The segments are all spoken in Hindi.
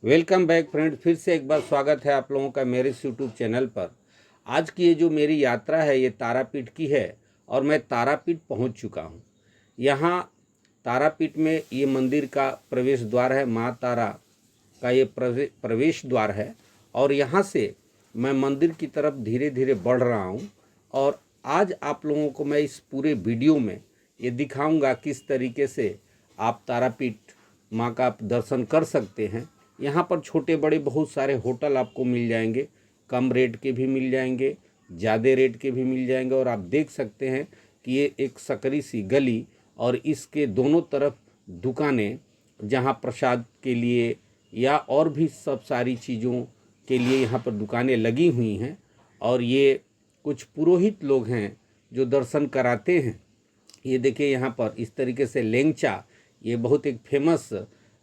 वेलकम बैक फ्रेंड, फिर से एक बार स्वागत है आप लोगों का मेरे इस यूट्यूब चैनल पर। आज की ये जो मेरी यात्रा है ये तारापीठ की है और मैं तारापीठ पहुंच चुका हूं। यहाँ तारापीठ में ये मंदिर का प्रवेश द्वार है, माँ तारा का ये प्रवेश द्वार है और यहाँ से मैं मंदिर की तरफ धीरे धीरे बढ़ रहा हूँ। और आज आप लोगों को मैं इस पूरे वीडियो में ये दिखाऊंगा किस तरीके से आप तारापीठ माँ का दर्शन कर सकते हैं। यहाँ पर छोटे बड़े बहुत सारे होटल आपको मिल जाएंगे, कम रेट के भी मिल जाएंगे, ज़्यादा रेट के भी मिल जाएंगे। और आप देख सकते हैं कि ये एक सकरी सी गली और इसके दोनों तरफ दुकानें, जहाँ प्रसाद के लिए या और भी सब सारी चीज़ों के लिए यहाँ पर दुकानें लगी हुई हैं। और ये कुछ पुरोहित लोग हैं जो दर्शन कराते हैं। ये देखिए यहाँ पर इस तरीके से लेंचा, ये बहुत एक फेमस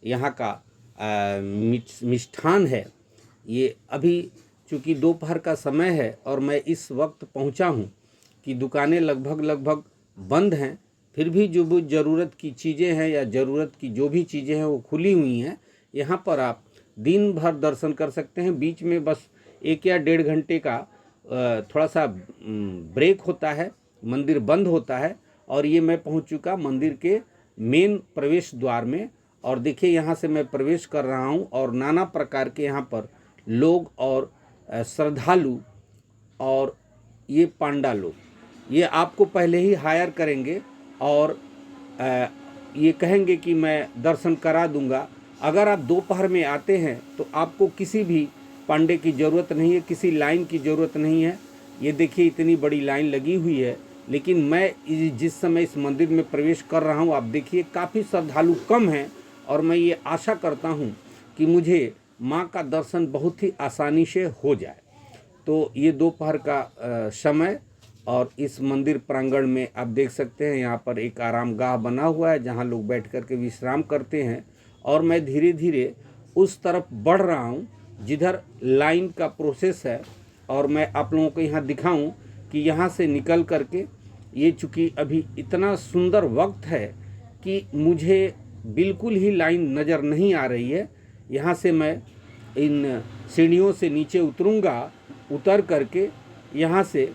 यहाँ का मिष्ठान है। ये अभी चूँकि दोपहर का समय है और मैं इस वक्त पहुँचा हूँ कि दुकानें लगभग बंद हैं, फिर भी जो भी ज़रूरत की चीज़ें हैं या ज़रूरत की जो भी चीज़ें हैं वो खुली हुई हैं। यहाँ पर आप दिन भर दर्शन कर सकते हैं। बीच में बस 1 या 1.5 घंटे का थोड़ा सा ब्रेक होता है, मंदिर बंद होता है। और ये मैं पहुँच चुका मंदिर के मेन प्रवेश द्वार में। और देखिए यहाँ से मैं प्रवेश कर रहा हूँ और नाना प्रकार के यहाँ पर लोग और श्रद्धालु और ये पांडा लोग ये आपको पहले ही हायर करेंगे और ये कहेंगे कि मैं दर्शन करा दूंगा। अगर आप दोपहर में आते हैं तो आपको किसी भी पांडे की ज़रूरत नहीं है, किसी लाइन की ज़रूरत नहीं है। ये देखिए इतनी बड़ी लाइन लगी हुई है, लेकिन मैं जिस समय इस मंदिर में प्रवेश कर रहा हूँ आप देखिए काफ़ी श्रद्धालु कम हैं। और मैं ये आशा करता हूँ कि मुझे माँ का दर्शन बहुत ही आसानी से हो जाए। तो ये दोपहर का समय और इस मंदिर प्रांगण में आप देख सकते हैं यहाँ पर एक आरामगाह बना हुआ है जहाँ लोग बैठ कर के विश्राम करते हैं। और मैं धीरे धीरे उस तरफ बढ़ रहा हूँ जिधर लाइन का प्रोसेस है। और मैं आप लोगों को यहाँ दिखाऊं कि यहाँ से निकल करके ये चूँकि अभी इतना सुंदर वक्त है कि मुझे बिल्कुल ही लाइन नज़र नहीं आ रही है। यहाँ से मैं इन सीढ़ियों से नीचे उतरूँगा, उतर करके यहाँ से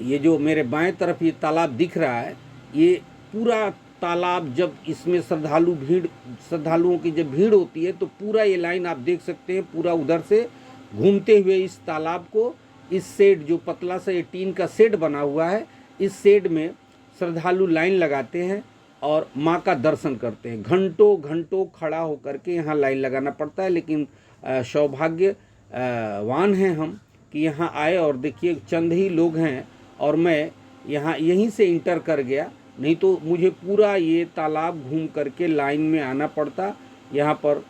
ये जो मेरे बाएं तरफ ये तालाब दिख रहा है, ये पूरा तालाब जब इसमें श्रद्धालुओं की जब भीड़ होती है तो पूरा ये लाइन आप देख सकते हैं, पूरा उधर से घूमते हुए इस तालाब को, इस शेड जो पतला सा ये टीन का शेड बना हुआ है, इस शेड में श्रद्धालु लाइन लगाते हैं और माँ का दर्शन करते हैं। घंटों खड़ा होकर के यहाँ लाइन लगाना पड़ता है, लेकिन सौभाग्यवान हैं हम कि यहाँ आए। और देखिए चंद ही लोग हैं और मैं यहाँ यहीं से इंटर कर गया, नहीं तो मुझे पूरा ये तालाब घूम करके लाइन में आना पड़ता। यहाँ पर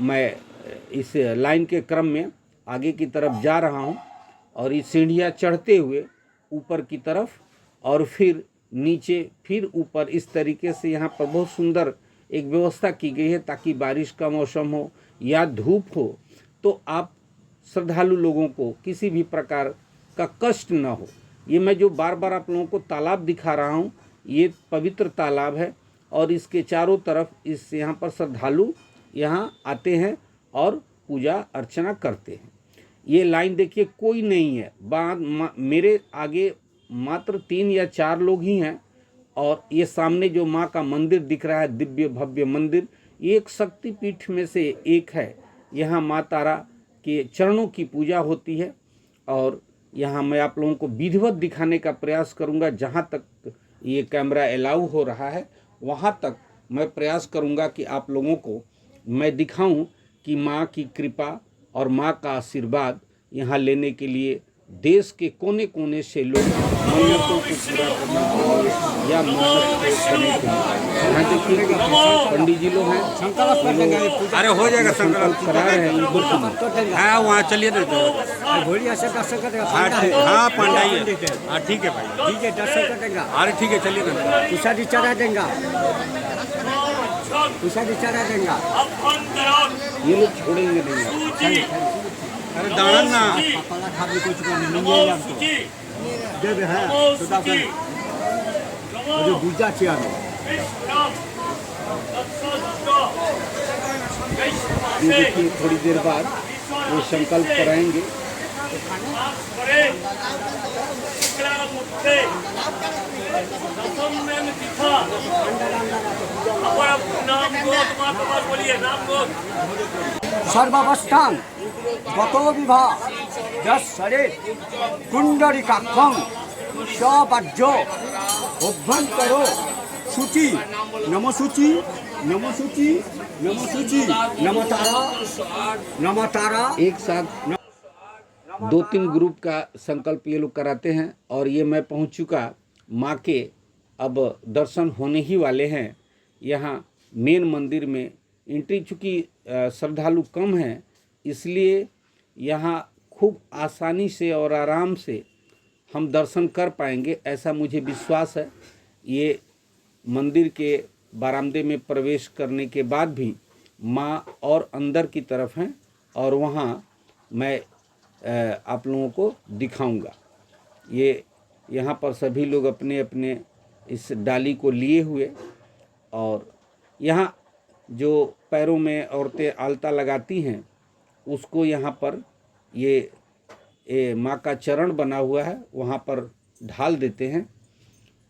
मैं इस लाइन के क्रम में आगे की तरफ जा रहा हूँ और ये सीढ़ियाँ चढ़ते हुए ऊपर की तरफ और फिर नीचे, फिर ऊपर, इस तरीके से यहाँ पर बहुत सुंदर एक व्यवस्था की गई है ताकि बारिश का मौसम हो या धूप हो तो आप श्रद्धालु लोगों को किसी भी प्रकार का कष्ट न हो। ये मैं जो बार बार आप लोगों को तालाब दिखा रहा हूँ, ये पवित्र तालाब है और इसके चारों तरफ इस यहाँ पर श्रद्धालु यहाँ आते हैं और पूजा अर्चना करते हैं। ये लाइन देखिए कोई नहीं है, मेरे आगे मात्र 3 या 4 लोग ही हैं। और ये सामने जो माँ का मंदिर दिख रहा है, दिव्य भव्य मंदिर, ये एक शक्तिपीठ में से एक है। यहाँ माँ तारा के चरणों की पूजा होती है और यहाँ मैं आप लोगों को विधिवत दिखाने का प्रयास करूँगा। जहाँ तक ये कैमरा अलाउ हो रहा है वहाँ तक मैं प्रयास करूँगा कि आप लोगों को मैं दिखाऊँ कि माँ की कृपा और माँ का आशीर्वाद यहाँ लेने के लिए देश के कोने कोने से लोग मन्नतों को पूरा करने के लिए या मन्नत करने के लिए यहाँ देखिए कि पंडित जी लोग हैं। अरे हो जाएगा संकल्प करा रहे हैं। हाँ वहाँ चलिए ना। हाँ पंडाई है। हाँ ठीक है भाई, ठीक है, दर्शन कर देगा। अरे ठीक है चलिए ना। प्रसादी चढ़ा देगा, प्रसादी चढ़ा देगा। ये लोग छोड़ेंगे नहीं। अरे दानन ना पापा खाने कुछ नहीं है दे दे है तो दादा जो पूजा किया ये देखिए थोड़ी देर बाद वो संकल्प कराएंगे। सर्वावस्थान गतो विभा यस्सरे कुंडलिकाक्षं सवाज्य अभ्यंतरो शुचि नमो शुचि नमो शुचि नमो शुचि नमो तारा एक साथ 2-3 ग्रुप का संकल्प ये लोग कराते हैं। और ये मैं पहुंच चुका माँ के, अब दर्शन होने ही वाले हैं। यहाँ मेन मंदिर में एंट्री, चूँकि श्रद्धालु कम हैं इसलिए यहाँ खूब आसानी से और आराम से हम दर्शन कर पाएंगे, ऐसा मुझे विश्वास है। ये मंदिर के बरामदे में प्रवेश करने के बाद भी माँ और अंदर की तरफ हैं और वहाँ मैं आप लोगों को दिखाऊंगा। ये यहाँ पर सभी लोग अपने अपने इस डाली को लिए हुए, और यहाँ जो पैरों में औरतें आलता लगाती हैं उसको यहाँ पर ये माँ का चरण बना हुआ है, वहाँ पर ढाल देते हैं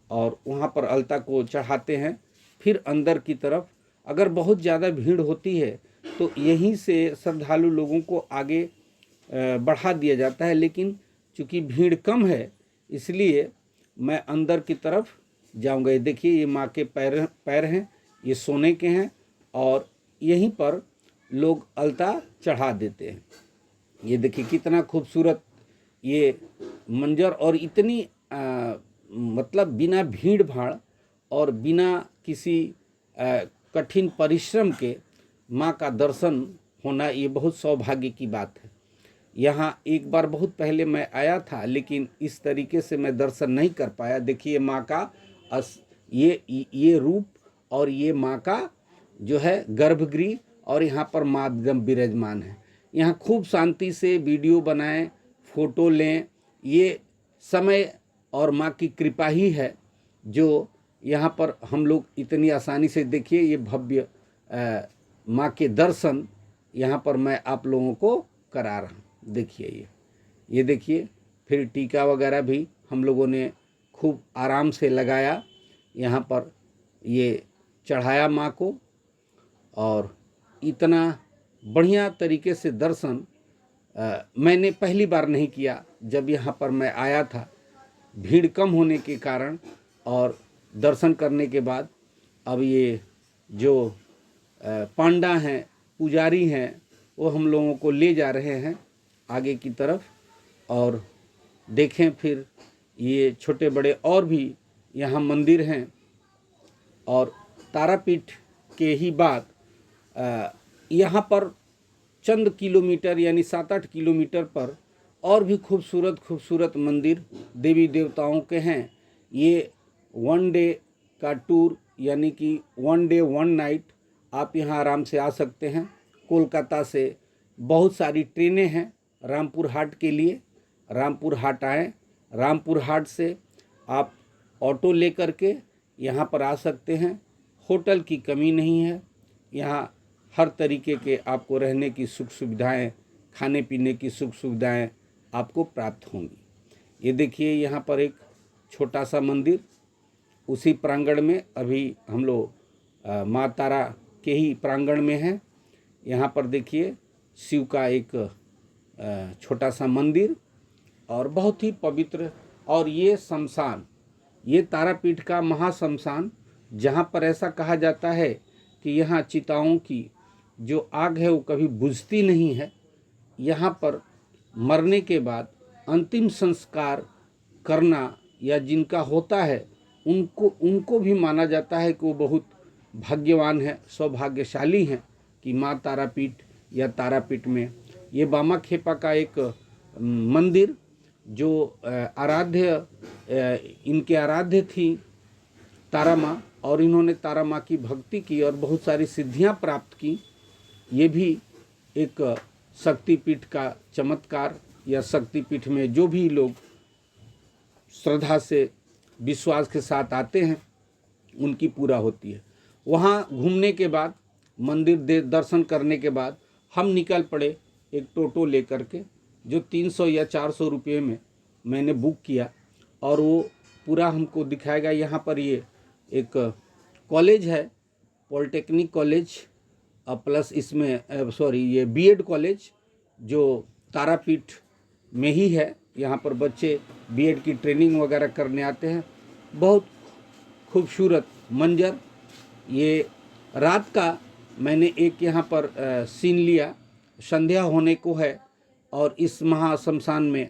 और वहाँ पर अलता को चढ़ाते हैं। फिर अंदर की तरफ अगर बहुत ज़्यादा भीड़ होती है तो यहीं से श्रद्धालु लोगों को आगे बढ़ा दिया जाता है, लेकिन चूँकि भीड़ कम है इसलिए मैं अंदर की तरफ जाऊंगा। ये देखिए ये माँ के पैर हैं, ये सोने के हैं और यहीं पर लोग अलता चढ़ा देते हैं। ये देखिए कितना खूबसूरत ये मंजर, और इतनी मतलब बिना भीड़ भाड़ और बिना किसी कठिन परिश्रम के माँ का दर्शन होना, ये बहुत सौभाग्य की बात है। यहाँ एक बार बहुत पहले मैं आया था लेकिन इस तरीके से मैं दर्शन नहीं कर पाया। देखिए माँ का ये रूप और ये माँ का जो है गर्भगृह, और यहाँ पर मातगम विराजमान है। यहाँ खूब शांति से वीडियो बनाएं, फोटो लें, ये समय और माँ की कृपा ही है जो यहाँ पर हम लोग इतनी आसानी से, देखिए ये भव्य माँ के दर्शन यहाँ पर मैं आप लोगों को करा रहा हूँ। देखिए ये देखिए, फिर टीका वगैरह भी हम लोगों ने खूब आराम से लगाया, यहाँ पर ये चढ़ाया माँ को, और इतना बढ़िया तरीके से दर्शन मैंने पहली बार नहीं किया। जब यहाँ पर मैं आया था भीड़ कम होने के कारण, और दर्शन करने के बाद अब ये जो पांडा हैं, पुजारी हैं, वो हम लोगों को ले जा रहे हैं आगे की तरफ। और देखें फिर ये छोटे बड़े और भी यहाँ मंदिर हैं, और तारापीठ के ही बाद यहाँ पर चंद किलोमीटर यानी 7-8 किलोमीटर पर और भी खूबसूरत मंदिर देवी देवताओं के हैं। ये 1 डे का टूर यानी कि 1 डे 1 नाइट आप यहाँ आराम से आ सकते हैं। कोलकाता से बहुत सारी ट्रेनें हैं रामपुर हाट के लिए। रामपुर हाट आएँ, रामपुर हाट से आप ऑटो लेकर के यहाँ पर आ सकते हैं। होटल की कमी नहीं है, यहाँ हर तरीके के आपको रहने की सुख सुविधाएं, खाने पीने की सुख सुविधाएं आपको प्राप्त होंगी। ये देखिए यहाँ पर एक छोटा सा मंदिर, उसी प्रांगण में अभी हम लोग माँ तारा के ही प्रांगण में हैं। यहाँ पर देखिए शिव का एक छोटा सा मंदिर और बहुत ही पवित्र, और ये शमशान, ये तारापीठ का महाशमशान, जहाँ पर ऐसा कहा जाता है कि यहाँ चिताओं की जो आग है वो कभी बुझती नहीं है। यहाँ पर मरने के बाद अंतिम संस्कार करना या जिनका होता है उनको भी माना जाता है कि वो बहुत भाग्यवान है, सौभाग्यशाली हैं कि माँ तारापीठ या तारापीठ में। ये बामा खेपा का एक मंदिर जो इनके आराध्य थी तारा माँ, और इन्होंने तारा माँ की भक्ति की और बहुत सारी सिद्धियाँ प्राप्त की। ये भी एक शक्तिपीठ का चमत्कार, या शक्तिपीठ में जो भी लोग श्रद्धा से विश्वास के साथ आते हैं उनकी पूरा होती है। वहाँ घूमने के बाद मंदिर दर्शन करने के बाद हम निकल पड़े एक टोटो लेकर के, जो 300 या 400 रुपये में मैंने बुक किया, और वो पूरा हमको दिखाएगा। यहाँ पर ये एक कॉलेज है, पॉलिटेक्निक कॉलेज, प्लस इसमें ये बीएड कॉलेज जो तारापीठ में ही है। यहाँ पर बच्चे बीएड की ट्रेनिंग वगैरह करने आते हैं। बहुत खूबसूरत मंजर। ये रात का मैंने एक यहाँ पर सीन लिया, संध्या होने को है, और इस महाश्मशान में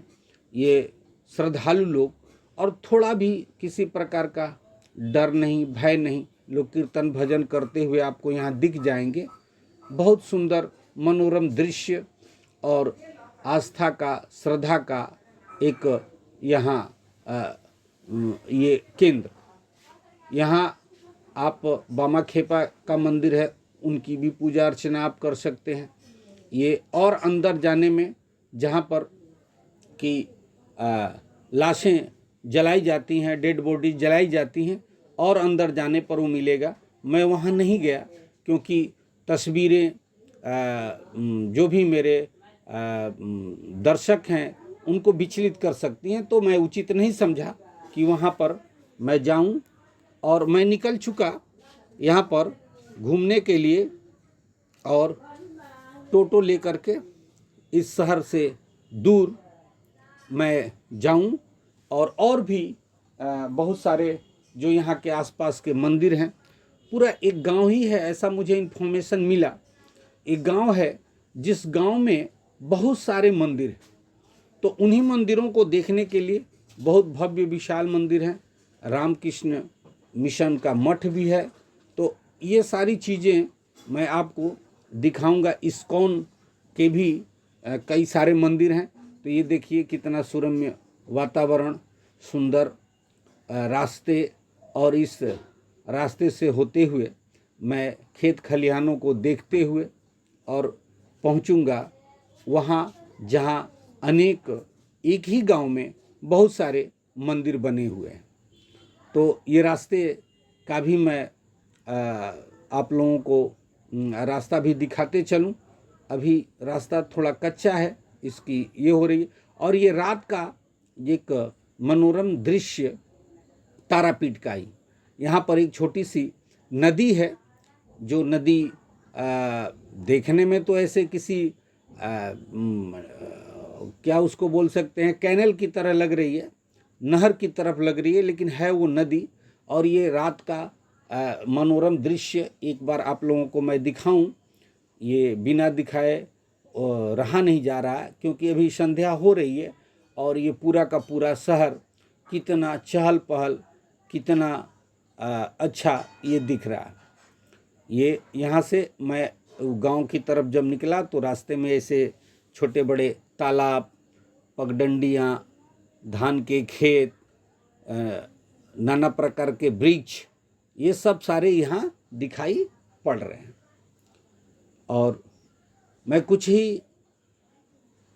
ये श्रद्धालु लोग, और थोड़ा भी किसी प्रकार का डर नहीं, भय नहीं, लोग कीर्तन भजन करते हुए आपको यहाँ दिख जाएंगे। बहुत सुंदर मनोरम दृश्य और आस्था का, श्रद्धा का एक यहाँ ये केंद्र। यहाँ आप बामा खेपा का मंदिर है, उनकी भी पूजा अर्चना आप कर सकते हैं। ये और अंदर जाने में जहाँ पर कि लाशें जलाई जाती हैं, डेड बॉडी जलाई जाती हैं, और अंदर जाने पर वो मिलेगा। मैं वहाँ नहीं गया क्योंकि तस्वीरें जो भी मेरे दर्शक हैं उनको विचलित कर सकती हैं, तो मैं उचित नहीं समझा कि वहाँ पर मैं जाऊँ। और मैं निकल चुका यहाँ पर घूमने के लिए, और टोटो लेकर के इस शहर से दूर मैं जाऊं, और भी बहुत सारे जो यहाँ के आसपास के मंदिर हैं। पूरा एक गांव ही है, ऐसा मुझे इन्फॉर्मेशन मिला। एक गांव है जिस गांव में बहुत सारे मंदिर हैं, तो उन्हीं मंदिरों को देखने के लिए बहुत भव्य विशाल मंदिर हैं। रामकृष्ण मिशन का मठ भी है। तो ये सारी चीज़ें मैं आपको दिखाऊंगा। इस्कॉन के भी कई सारे मंदिर हैं। तो ये देखिए कितना सुरम्य वातावरण, सुंदर रास्ते, और इस रास्ते से होते हुए मैं खेत खलिहानों को देखते हुए और पहुंचूंगा वहाँ जहाँ अनेक, एक ही गांव में बहुत सारे मंदिर बने हुए हैं। तो ये रास्ते का भी मैं आप लोगों को रास्ता भी दिखाते चलूं। अभी रास्ता थोड़ा कच्चा है, इसकी ये हो रही है। और ये रात का एक मनोरम दृश्य तारापीठ का ही। यहाँ पर एक छोटी सी नदी है, जो नदी देखने में तो ऐसे किसी क्या उसको बोल सकते हैं, कैनल की तरह लग रही है, नहर की तरफ लग रही है, लेकिन है वो नदी। और ये रात का मनोरम दृश्य एक बार आप लोगों को मैं दिखाऊं। ये बिना दिखाए रहा नहीं जा रहा है, क्योंकि अभी संध्या हो रही है, और ये पूरा का पूरा शहर कितना चहल पहल, कितना अच्छा ये दिख रहा है। ये यहाँ से मैं गांव की तरफ जब निकला तो रास्ते में ऐसे छोटे बड़े तालाब, पगडंडियाँ, धान के खेत, नाना प्रकार के वृक्ष, ये सब सारे यहाँ दिखाई पड़ रहे हैं। और मैं कुछ ही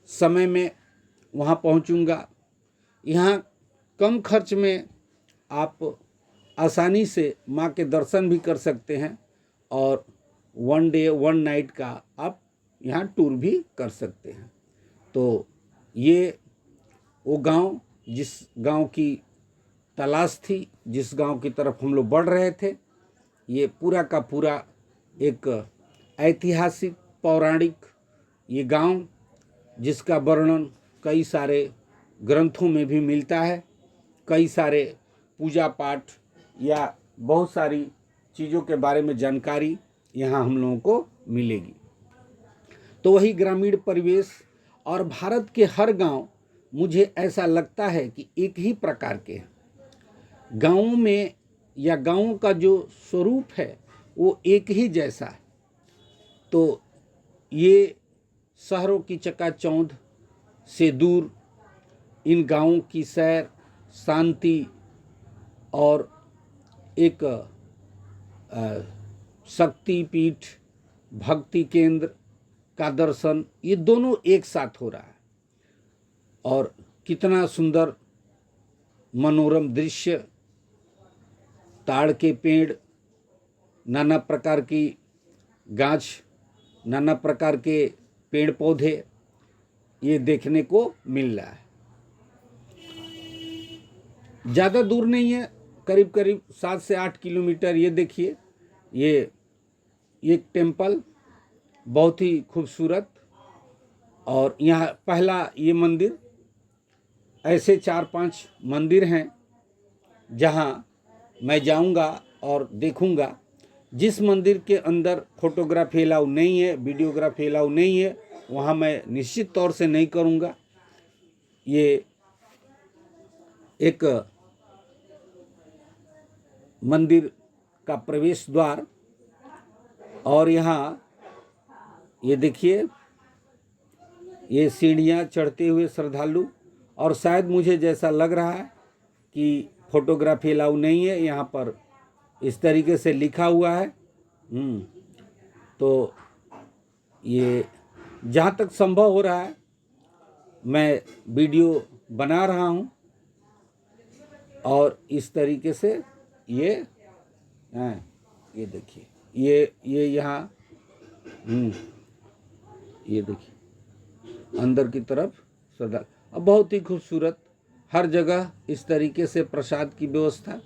समय में वहाँ पहुँचूँगा। यहाँ कम खर्च में आप आसानी से माँ के दर्शन भी कर सकते हैं, और 1 डे 1 नाइट का आप यहाँ टूर भी कर सकते हैं। तो ये वो गांव, जिस गांव की तलाश थी, जिस गांव की तरफ हम लोग बढ़ रहे थे, ये पूरा का पूरा एक ऐतिहासिक पौराणिक ये गांव, जिसका वर्णन कई सारे ग्रंथों में भी मिलता है। कई सारे पूजा पाठ या बहुत सारी चीज़ों के बारे में जानकारी यहाँ हम लोगों को मिलेगी। तो वही ग्रामीण परिवेश, और भारत के हर गांव मुझे ऐसा लगता है कि एक ही प्रकार के हैं। गाँवों में या गाँवों का जो स्वरूप है वो एक ही जैसा है। तो ये शहरों की चकाचौंध से दूर इन गाँवों की सैर, शांति और एक शक्ति पीठ, भक्ति केंद्र का दर्शन, ये दोनों एक साथ हो रहा है। और कितना सुंदर मनोरम दृश्य, ताड़ के पेड़, नाना प्रकार की गाछ, नाना प्रकार के पेड़ पौधे ये देखने को मिल रहा है। ज़्यादा दूर नहीं है, करीब करीब 7 से 8 किलोमीटर। ये देखिए, ये एक टेम्पल बहुत ही खूबसूरत। और यहाँ पहला ये मंदिर, ऐसे 4-5 मंदिर हैं जहाँ मैं जाऊँगा और देखूँगा। जिस मंदिर के अंदर फोटोग्राफी अलाउ नहीं है, वीडियोग्राफी अलाउ नहीं है, वहाँ मैं निश्चित तौर से नहीं करूँगा। ये एक मंदिर का प्रवेश द्वार, और यहाँ ये देखिए, ये सीढ़ियाँ चढ़ते हुए श्रद्धालु, और शायद मुझे जैसा लग रहा है कि फोटोग्राफी अलाउ नहीं है। यहाँ पर इस तरीके से लिखा हुआ है। तो ये जहाँ तक संभव हो रहा है मैं वीडियो बना रहा हूँ, और इस तरीके से ये देखिए, ये यहाँ ये देखिए अंदर की तरफ श्रद्धा। अब बहुत ही खूबसूरत, हर जगह इस तरीके से प्रसाद की व्यवस्था,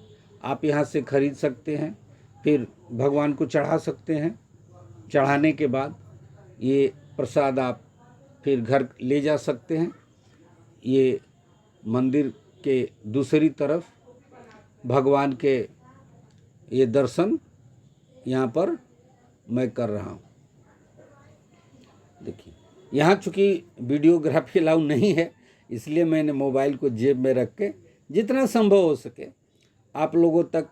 आप यहाँ से खरीद सकते हैं, फिर भगवान को चढ़ा सकते हैं। चढ़ाने के बाद ये प्रसाद आप फिर घर ले जा सकते हैं। ये मंदिर के दूसरी तरफ भगवान के ये दर्शन यहाँ पर मैं कर रहा हूँ। देखिए, यहाँ चूँकि वीडियोग्राफी अलाउ नहीं है, इसलिए मैंने मोबाइल को जेब में रख के जितना संभव हो सके आप लोगों तक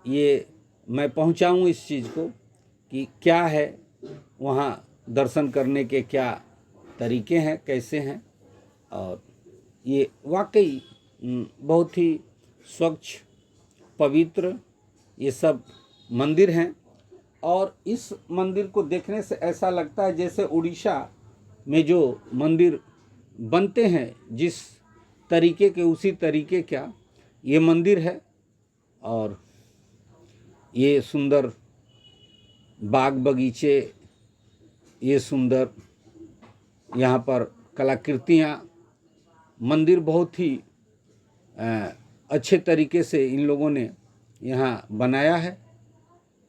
ये मैं पहुँचाऊँ इस चीज़ को कि क्या है वहाँ दर्शन करने के, क्या तरीके हैं, कैसे हैं। और ये वाकई बहुत ही स्वच्छ, पवित्र ये सब मंदिर हैं। और इस मंदिर को देखने से ऐसा लगता है जैसे उड़ीसा में जो मंदिर बनते हैं जिस तरीके के, उसी तरीके का ये मंदिर है। और ये सुंदर बाग बगीचे, ये सुंदर यहाँ पर कलाकृतियाँ, मंदिर बहुत ही अच्छे तरीके से इन लोगों ने यहाँ बनाया है।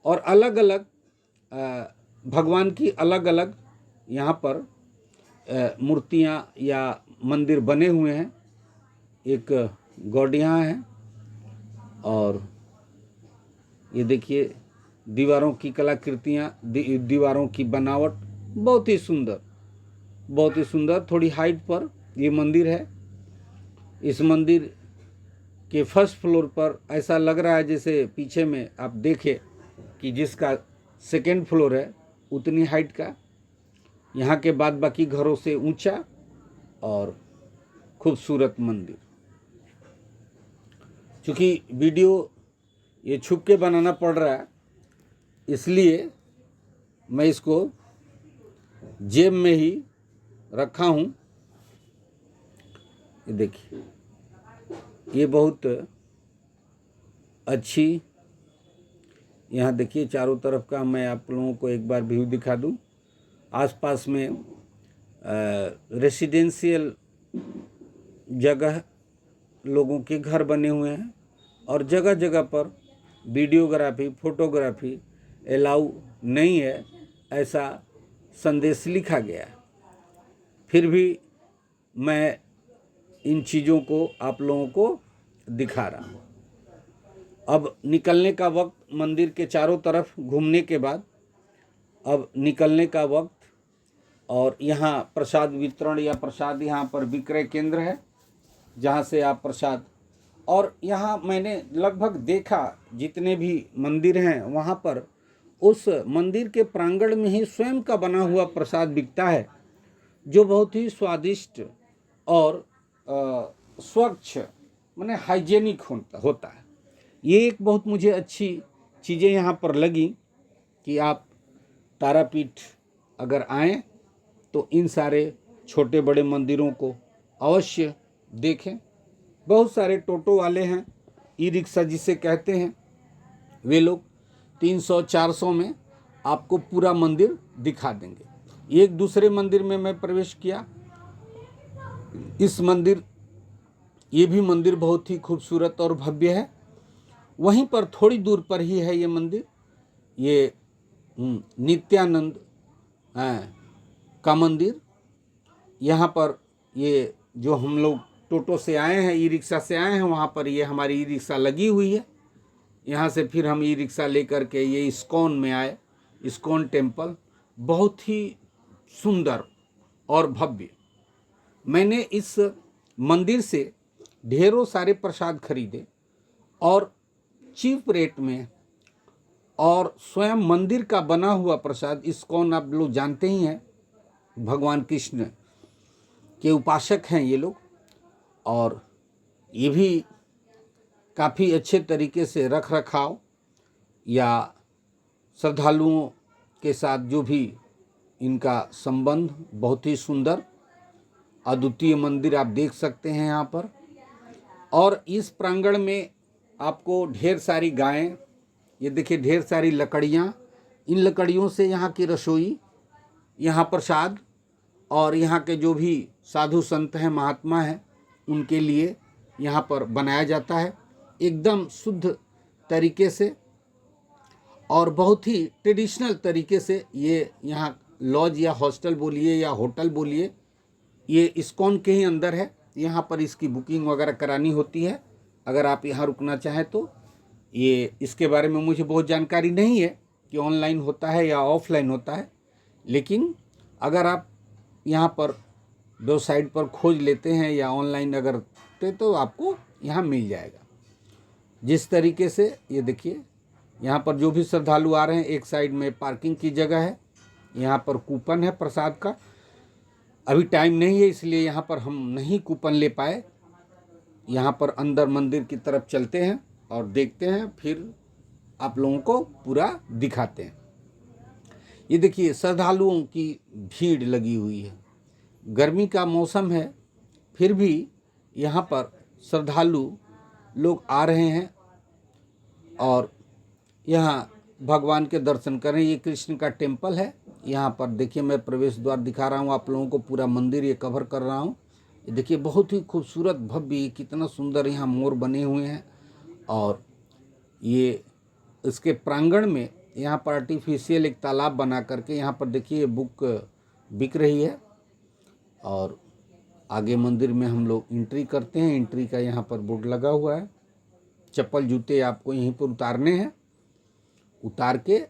और अलग अलग भगवान की अलग अलग यहाँ पर मूर्तियाँ या मंदिर बने हुए हैं। एक गॉड यहाँ है, और ये देखिए दीवारों की कलाकृतियाँ, दीवारों की बनावट बहुत ही सुंदर, बहुत ही सुंदर। थोड़ी हाइट पर ये मंदिर है। इस मंदिर के फर्स्ट फ्लोर पर ऐसा लग रहा है जैसे पीछे में आप देखें कि जिसका सेकेंड फ्लोर है उतनी हाइट का, यहाँ के बाद बाकी घरों से ऊंचा और खूबसूरत मंदिर। चूँकि वीडियो ये छुप के बनाना पड़ रहा है, इसलिए मैं इसको जेब में ही रखा हूँ। ये देखिए, ये बहुत अच्छी, यहाँ देखिए चारों तरफ का मैं आप लोगों को एक बार व्यू दिखा दूँ। आसपास में रेसिडेंशियल जगह लोगों के घर बने हुए हैं, और जगह जगह पर वीडियोग्राफी, फोटोग्राफी अलाउ नहीं है, ऐसा संदेश लिखा गया है। फिर भी मैं इन चीज़ों को आप लोगों को दिखा रहा हूँ। अब निकलने का वक्त, मंदिर के चारों तरफ घूमने के बाद अब निकलने का वक्त। और यहाँ प्रसाद वितरण या प्रसाद यहाँ पर विक्रय केंद्र है जहाँ से आप प्रसाद, और यहाँ मैंने लगभग देखा जितने भी मंदिर हैं वहाँ पर उस मंदिर के प्रांगण में ही स्वयं का बना हुआ प्रसाद बिकता है, जो बहुत ही स्वादिष्ट और स्वच्छ, माने हाइजेनिक होता है। ये एक बहुत मुझे अच्छी चीज़ें यहाँ पर लगी कि आप तारापीठ अगर आएँ तो इन सारे छोटे बड़े मंदिरों को अवश्य देखें। बहुत सारे टोटो वाले हैं, ई रिक्शा जिसे कहते हैं, वे लोग 300-400 में आपको पूरा मंदिर दिखा देंगे। एक दूसरे मंदिर में मैं प्रवेश किया। इस मंदिर, ये भी मंदिर बहुत ही खूबसूरत और भव्य है। वहीं पर थोड़ी दूर पर ही है ये मंदिर, ये नित्यानंद का मंदिर। यहाँ पर ये जो हम लोग टोटो से आए हैं, ई रिक्शा से आए हैं, वहाँ पर ये हमारी ई रिक्शा लगी हुई है। यहाँ से फिर हम ई रिक्शा लेकर के ये इस्कॉन में आए। इस्कॉन टेम्पल बहुत ही सुंदर और भव्य। मैंने इस मंदिर से ढेरों सारे प्रसाद खरीदे और चीप रेट में, और स्वयं मंदिर का बना हुआ प्रसाद। इस्कॉन आप लोग जानते ही हैं, भगवान कृष्ण के उपासक हैं ये लोग, और ये भी काफ़ी अच्छे तरीके से रख रखाव या श्रद्धालुओं के साथ जो भी इनका संबंध, बहुत ही सुंदर अद्वितीय मंदिर आप देख सकते हैं यहाँ पर। और इस प्रांगण में आपको ढेर सारी गायें, ये देखिए ढेर सारी लकड़ियाँ, इन लकड़ियों से यहाँ की रसोई, यहाँ प्रसाद, और यहाँ के जो भी साधु संत हैं, महात्मा हैं, उनके लिए यहाँ पर बनाया जाता है एकदम शुद्ध तरीके से और बहुत ही ट्रेडिशनल तरीके से। ये यहाँ लॉज या हॉस्टल बोलिए या होटल बोलिए, ये इस्कॉन के ही अंदर है। यहाँ पर इसकी बुकिंग वगैरह करानी होती है अगर आप यहाँ रुकना चाहें तो। ये इसके बारे में मुझे बहुत जानकारी नहीं है कि ऑनलाइन होता है या ऑफलाइन होता है, लेकिन अगर आप यहाँ पर वेबसाइट पर खोज लेते हैं या ऑनलाइन अगर तो आपको यहाँ मिल जाएगा। जिस तरीके से ये देखिए, यहाँ पर जो भी श्रद्धालु आ रहे हैं, एक साइड में पार्किंग की जगह है, यहाँ पर कूपन है प्रसाद का। अभी टाइम नहीं है इसलिए यहाँ पर हम नहीं कूपन ले पाए। यहाँ पर अंदर मंदिर की तरफ चलते हैं और देखते हैं, फिर आप लोगों को पूरा दिखाते हैं। ये देखिए श्रद्धालुओं की भीड़ लगी हुई है। गर्मी का मौसम है, फिर भी यहाँ पर श्रद्धालु लोग आ रहे हैं और यहाँ भगवान के दर्शन करें। ये कृष्ण का टेम्पल है। यहाँ पर देखिए मैं प्रवेश द्वार दिखा रहा हूँ आप लोगों को, पूरा मंदिर ये कवर कर रहा हूँ। ये देखिए बहुत ही खूबसूरत भव्य, कितना सुंदर यहाँ मोर बने हुए हैं। और ये इसके प्रांगण में यहाँ पर आर्टिफिशियल एक तालाब बना करके यहाँ पर देखिए ये बुक बिक रही है। और आगे मंदिर में हम लोग एंट्री करते हैं। एंट्री का यहाँ पर बोर्ड लगा हुआ है। चप्पल जूते आपको यहीं पर उतारने हैं, उतार के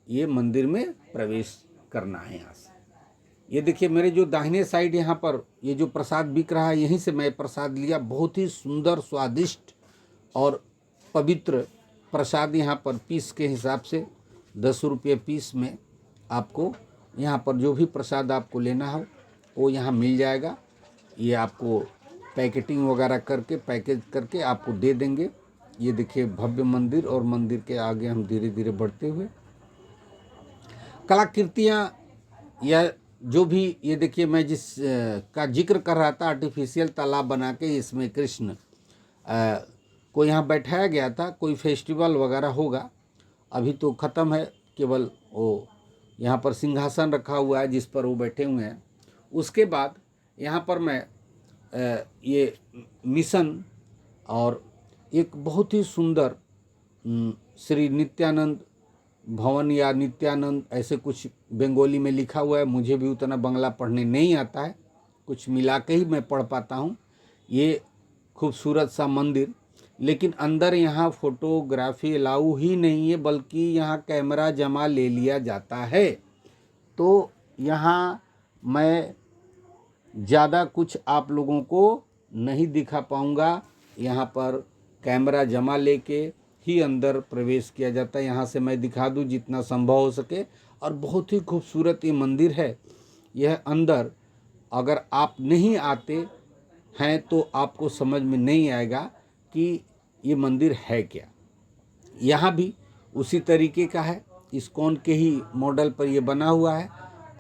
ये मंदिर में प्रवेश करना है यहाँ से। ये देखिए मेरे जो दाहिने साइड यहाँ पर ये जो प्रसाद बिक रहा है, यहीं से मैं प्रसाद लिया। बहुत ही सुंदर, स्वादिष्ट और पवित्र प्रसाद। यहाँ पर पीस के हिसाब से 10 रुपये पीस में आपको यहाँ पर जो भी प्रसाद आपको लेना हो वो यहाँ मिल जाएगा। ये आपको पैकेटिंग वगैरह करके, पैकेज करके आपको दे देंगे। ये देखिए भव्य मंदिर, और मंदिर के आगे हम धीरे धीरे बढ़ते हुए कलाकृतियाँ या जो भी, ये देखिए मैं जिस का जिक्र कर रहा था, आर्टिफिशियल तालाब बना के इसमें कृष्ण को यहाँ बैठाया गया था। कोई फेस्टिवल वगैरह होगा, अभी तो ख़त्म है, केवल वो यहाँ पर सिंहासन रखा हुआ है जिस पर वो बैठे हुए हैं। उसके बाद यहाँ पर मैं ये मिशन और एक बहुत ही सुंदर श्री नित्यानंद भवन या नित्यानंद ऐसे कुछ बंगाली में लिखा हुआ है। मुझे भी उतना बंगला पढ़ने नहीं आता है, कुछ मिला के ही मैं पढ़ पाता हूँ। ये खूबसूरत सा मंदिर, लेकिन अंदर यहाँ फोटोग्राफी अलाउ ही नहीं है, बल्कि यहाँ कैमरा जमा ले लिया जाता है। तो यहाँ मैं ज़्यादा कुछ आप लोगों को नहीं दिखा पाऊँगा। यहाँ पर कैमरा जमा लेके ही अंदर प्रवेश किया जाता है। यहाँ से मैं दिखा दूँ जितना संभव हो सके। और बहुत ही खूबसूरत ये मंदिर है। यह अंदर अगर आप नहीं आते हैं तो आपको समझ में नहीं आएगा कि ये मंदिर है क्या। यहाँ भी उसी तरीके का है, इस्कॉन के ही मॉडल पर ये बना हुआ है।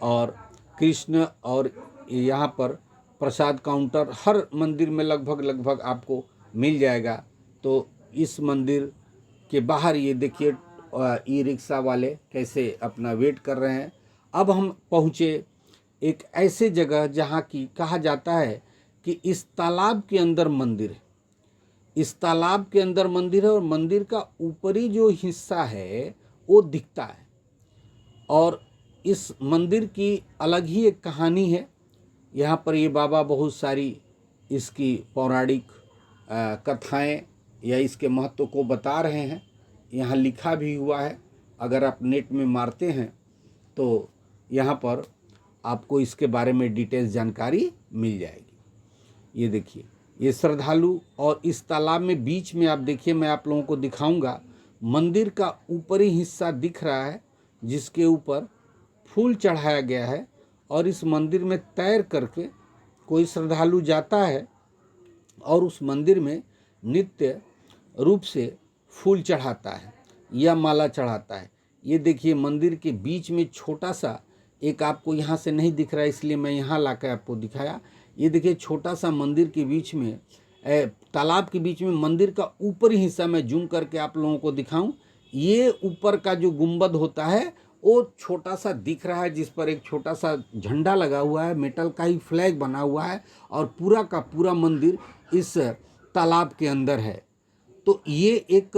और कृष्ण और यहाँ पर प्रसाद काउंटर हर मंदिर में लगभग आपको मिल जाएगा। तो इस मंदिर के बाहर ये देखिए ई रिक्शा वाले कैसे अपना वेट कर रहे हैं। अब हम पहुँचे एक ऐसे जगह जहाँ की कहा जाता है कि इस तालाब के अंदर मंदिर है। इस तालाब के अंदर मंदिर है और मंदिर का ऊपरी जो हिस्सा है वो दिखता है। और इस मंदिर की अलग ही एक कहानी है। यहाँ पर ये बाबा बहुत सारी इसकी पौराणिक कथाएं या इसके महत्व को बता रहे हैं। यहाँ लिखा भी हुआ है, अगर आप नेट में मारते हैं तो यहाँ पर आपको इसके बारे में डिटेल्स जानकारी मिल जाएगी। ये देखिए, ये श्रद्धालु और इस तालाब में बीच में आप देखिए, मैं आप लोगों को दिखाऊंगा, मंदिर का ऊपरी हिस्सा दिख रहा है जिसके ऊपर फूल चढ़ाया गया है। और इस मंदिर में तैर करके कोई श्रद्धालु जाता है और उस मंदिर में नित्य रूप से फूल चढ़ाता है या माला चढ़ाता है। ये देखिए, मंदिर के बीच में छोटा सा एक, आपको यहाँ से नहीं दिख रहा है इसलिए मैं यहाँ लाकर आपको दिखाया। ये देखिए, छोटा सा मंदिर के बीच में, तालाब के बीच में मंदिर का ऊपरी हिस्सा मैं जूम करके आप लोगों को दिखाऊं। ये ऊपर का जो गुंबद होता है वो छोटा सा दिख रहा है, जिस पर एक छोटा सा झंडा लगा हुआ है, मेटल का ही फ्लैग बना हुआ है और पूरा का पूरा मंदिर इस तालाब के अंदर है। तो ये एक,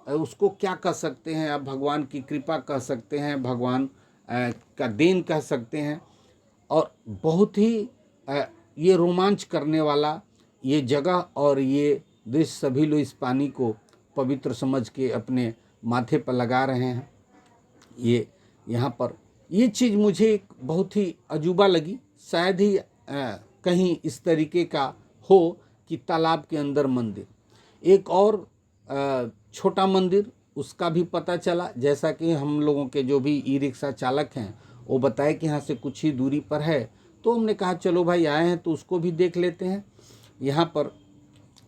उसको क्या कह सकते हैं आप, भगवान की कृपा कह सकते हैं, भगवान का देन कह सकते हैं। और बहुत ही ये रोमांच करने वाला ये जगह और ये दृश्य, सभी लोग इस पानी को पवित्र समझ के अपने माथे पर लगा रहे हैं। ये यहाँ पर ये चीज़ मुझे एक बहुत ही अजूबा लगी। शायद ही कहीं इस तरीके का हो कि तालाब के अंदर मंदिर। एक और छोटा मंदिर, उसका भी पता चला, जैसा कि हम लोगों के जो भी ई रिक्शा चालक हैं वो बताए कि यहाँ से कुछ ही दूरी पर है। तो हमने कहा चलो भाई आए हैं तो उसको भी देख लेते हैं। यहाँ पर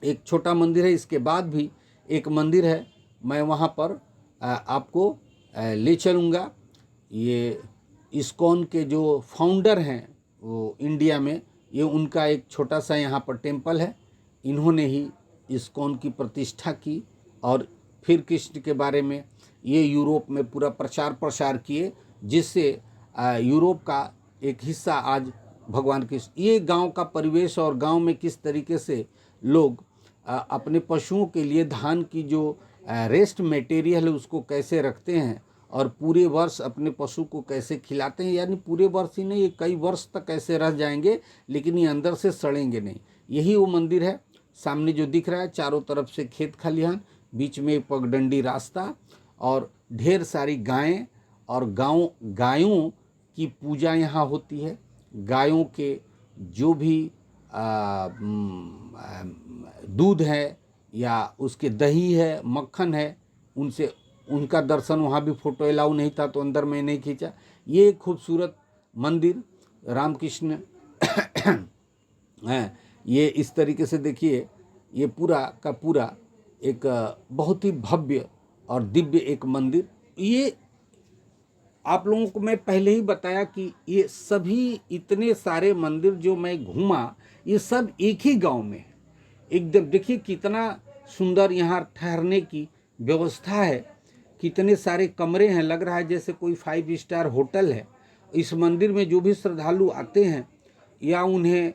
एक छोटा मंदिर है, इसके बाद भी एक मंदिर है, मैं वहाँ पर आपको ले चलूँगा। ये इस्कॉन के जो फाउंडर हैं वो इंडिया में, ये उनका एक छोटा सा यहाँ पर टेम्पल है। इन्होंने ही इस्कॉन की प्रतिष्ठा की और फिर कृष्ण के बारे में ये यूरोप में पूरा प्रचार प्रसार किए, जिससे यूरोप का एक हिस्सा आज भगवान कृष्ण। ये गांव का परिवेश और गांव में किस तरीके से लोग अपने पशुओं के लिए धान की जो रेस्ट मटेरियल है उसको कैसे रखते हैं और पूरे वर्ष अपने पशु को कैसे खिलाते हैं। यानी पूरे वर्ष ही नहीं, ये कई वर्ष तक कैसे रह जाएंगे लेकिन ये अंदर से सड़ेंगे नहीं। यही वो मंदिर है सामने जो दिख रहा है। चारों तरफ से खेत खलिहान, बीच में एक पगडंडी रास्ता और ढेर सारी गायें और गायों की पूजा यहाँ होती है। गायों के जो भी दूध है या उसके दही है, मक्खन है, उनसे उनका दर्शन, वहाँ भी फ़ोटो अलाउ नहीं था तो अंदर में नहीं खींचा। ये खूबसूरत मंदिर रामकृष्ण हैं। ये इस तरीके से देखिए, ये पूरा का पूरा एक बहुत ही भव्य और दिव्य एक मंदिर। ये आप लोगों को मैं पहले ही बताया कि ये सभी इतने सारे मंदिर जो मैं घूमा, ये सब एक ही गांव में है। एकदम देखिए कितना सुंदर यहाँ ठहरने की व्यवस्था है, कितने सारे कमरे हैं, लग रहा है जैसे कोई 5 स्टार होटल है। इस मंदिर में जो भी श्रद्धालु आते हैं या उन्हें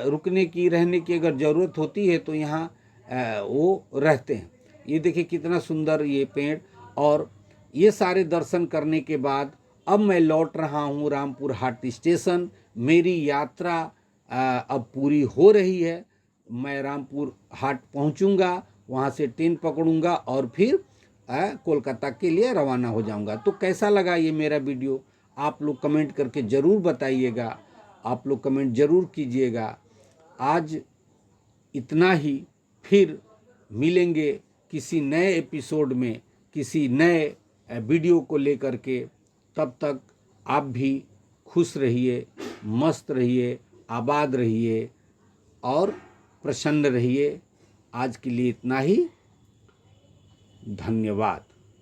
रुकने की, रहने की अगर ज़रूरत होती है तो यहाँ वो रहते हैं। ये देखिए कितना सुंदर ये पेड़। और ये सारे दर्शन करने के बाद अब मैं लौट रहा हूँ रामपुर हाट स्टेशन। मेरी यात्रा अब पूरी हो रही है। मैं रामपुर हाट पहुँचूँगा, वहाँ से ट्रेन पकड़ूँगा और फिर कोलकाता के लिए रवाना हो जाऊँगा। तो कैसा लगा ये मेरा वीडियो, आप लोग कमेंट करके ज़रूर बताइएगा, आप लोग कमेंट ज़रूर कीजिएगा। आज इतना ही, फिर मिलेंगे किसी नए एपिसोड में, किसी नए वीडियो को लेकर के। तब तक आप भी खुश रहिए, मस्त रहिए, आबाद रहिए और प्रसन्न रहिए। आज के लिए इतना ही। धन्यवाद।